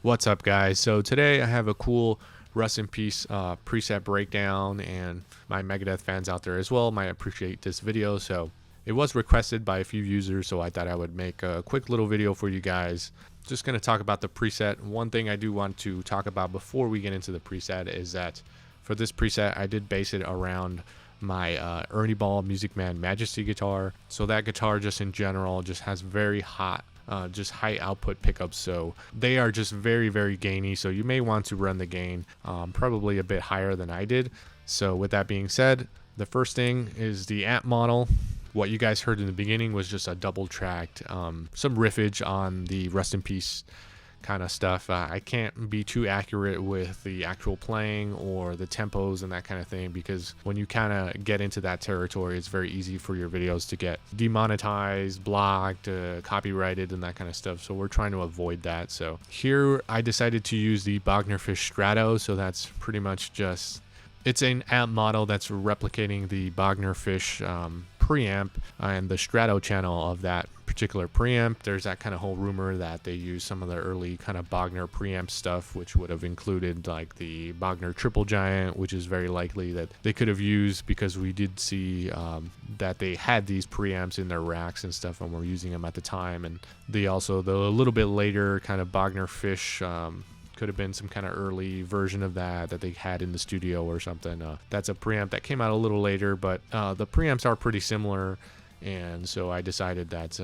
What's up, guys? So today I have a cool Rust in Peace preset breakdown, and my Megadeth fans out there as well might appreciate this video. So it was requested by a few users, so I thought I would make a quick little video for you guys. Just going to talk about the preset. One thing I do want to talk about before we get into the preset is that for this preset I did base it around my Ernie Ball Music Man Majesty guitar. So that guitar just in general just has very hot just high output pickups, so they are just very gainy, so you may want to run the gain probably a bit higher than I did. So with that being said, the first thing is the amp model. What you guys heard in the beginning was just a double tracked some riffage on the Rust in Peace kind of stuff. I can't be too accurate with the actual playing or the tempos and that kind of thing, because when you kind of get into that territory, it's very easy for your videos to get demonetized, blocked, copyrighted, and that kind of stuff. So we're trying to avoid that. So here I decided to use the Bognerfish Strato. So that's pretty much just, it's an amp model that's replicating the Bognerfish preamp and the Strato channel of that particular preamp. There's that kind of whole rumor that they use some of the early kind of Bogner preamp stuff, which would have included like the Bogner Triple Giant, which is very likely that they could have used, because we did see that they had these preamps in their racks and stuff and were using them at the time. And they also, the a little bit later kind of Bognerfish could have been some kind of early version of that they had in the studio or something. That's a preamp that came out a little later, but the preamps are pretty similar. And so I decided that,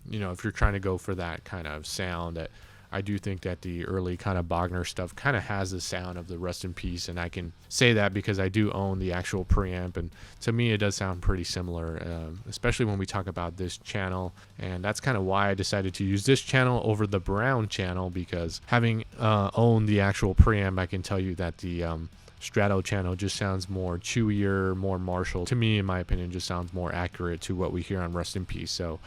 you know, if you're trying to go for that kind of sound, that I do think that the early kind of Bogner stuff kind of has the sound of the Rust in Peace. And I can say that because I do own the actual preamp, and to me it does sound pretty similar, especially when we talk about this channel. And that's kind of why I decided to use this channel over the Brown channel, because having owned the actual preamp, I can tell you that the Strato channel just sounds more chewier, more martial. To me, in my opinion, just sounds more accurate to what we hear on Rust in Peace. So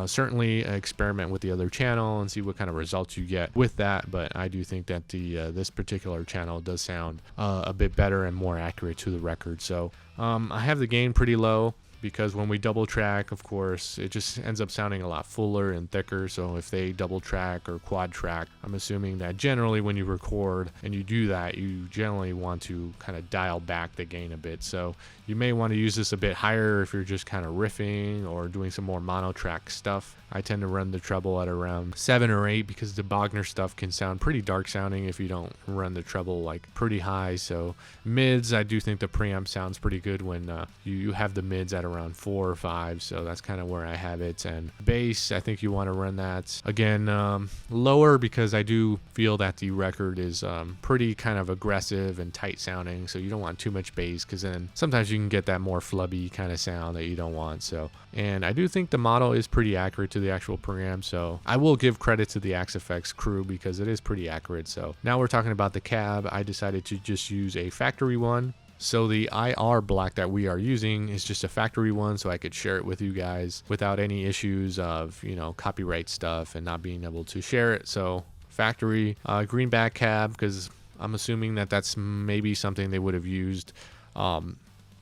certainly experiment with the other channel and see what kind of results you get with that. But I do think that the this particular channel does sound a bit better and more accurate to the record. So I have the gain pretty low, because when we double track, of course, it just ends up sounding a lot fuller and thicker. So if they double track or quad track, I'm assuming that generally when you record and you do that, you generally want to kind of dial back the gain a bit. So you may want to use this a bit higher if you're just kind of riffing or doing some more mono track stuff. I tend to run the treble at around 7 or 8, because the Bogner stuff can sound pretty dark sounding if you don't run the treble like pretty high. So mids, I do think the preamp sounds pretty good when you have the mids at around 4 or 5. So that's kind of where I have it. And bass, I think you want to run that again lower, because I do feel that the record is pretty kind of aggressive and tight sounding. So you don't want too much bass, because then sometimes you can get that more flubby kind of sound that you don't want. So, and I do think the model is pretty accurate to the actual preamp, so I will give credit to the Axe-Fx crew because it is pretty accurate. So now we're talking about the cab. I decided to just use a factory one. So the IR block that we are using is just a factory one, so I could share it with you guys without any issues of, you know, copyright stuff and not being able to share it. So factory greenback cab, because I'm assuming that that's maybe something they would have used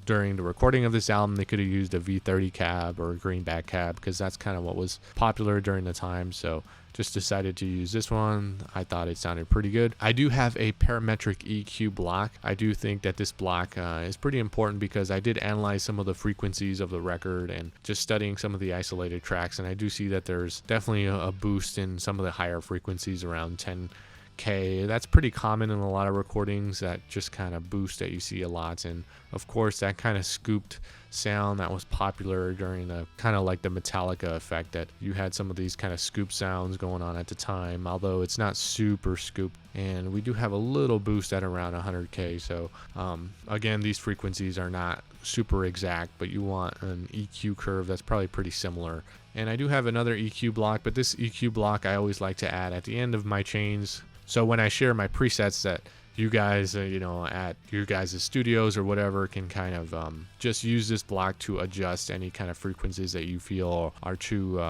during the recording of this album. They could have used a V30 cab or a greenback cab, because that's kind of what was popular during the time. So just decided to use this one. I thought it sounded pretty good. I do have a parametric EQ block. I do think that this block is pretty important, because I did analyze some of the frequencies of the record and just studying some of the isolated tracks, and I do see that there's definitely a boost in some of the higher frequencies around 10K. That's pretty common in a lot of recordings, that just kind of boost that you see a lot. And of course that kind of scooped sound that was popular during the kind of like the Metallica effect, that you had some of these kind of scoop sounds going on at the time, although it's not super scooped. And we do have a little boost at around 100K. So again, these frequencies are not super exact, but you want an EQ curve that's probably pretty similar. And I do have another EQ block, but this EQ block I always like to add at the end of my chains. So when I share my presets, that you guys, you know, at your guys' studios or whatever, can kind of just use this block to adjust any kind of frequencies that you feel are too,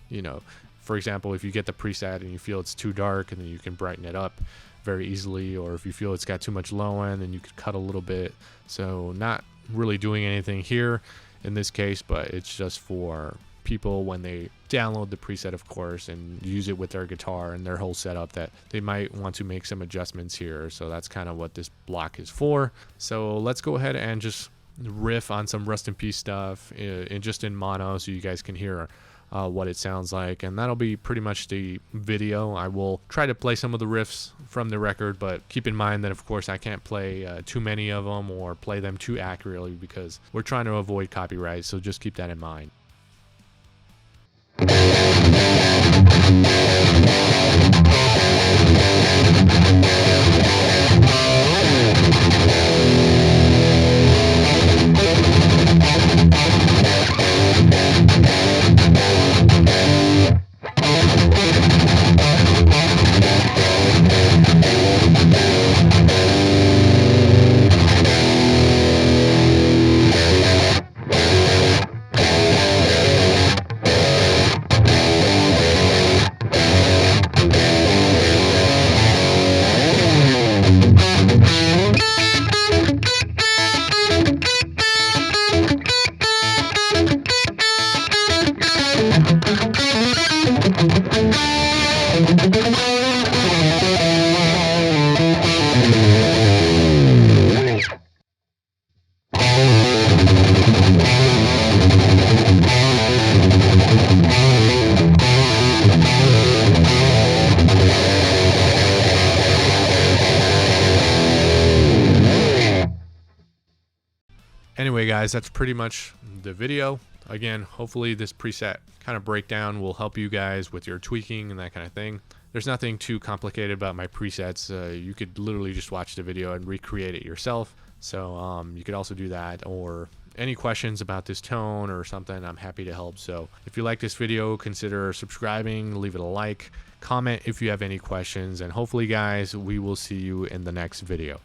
you know, for example, if you get the preset and you feel it's too dark, and then you can brighten it up very easily. Or if you feel it's got too much low end, then you could cut a little bit. So not really doing anything here in this case, but it's just for people when they download the preset, of course, and use it with their guitar and their whole setup, that they might want to make some adjustments here. So that's kind of what this block is for. So let's go ahead and just riff on some Rest in Peace stuff just in mono, so you guys can hear what it sounds like. And that'll be pretty much the video. I will try to play some of the riffs from the record, but keep in mind that, of course, I can't play too many of them or play them too accurately because we're trying to avoid copyright, so just keep that in mind. Anyway, guys, that's pretty much the video. Again, hopefully this preset kind of breakdown will help you guys with your tweaking and that kind of thing. There's nothing too complicated about my presets. You could literally just watch the video and recreate it yourself. So you could also do that, or any questions about this tone or something, I'm happy to help. So if you like this video, consider subscribing, leave it a like, comment if you have any questions, and hopefully, guys, we will see you in the next video.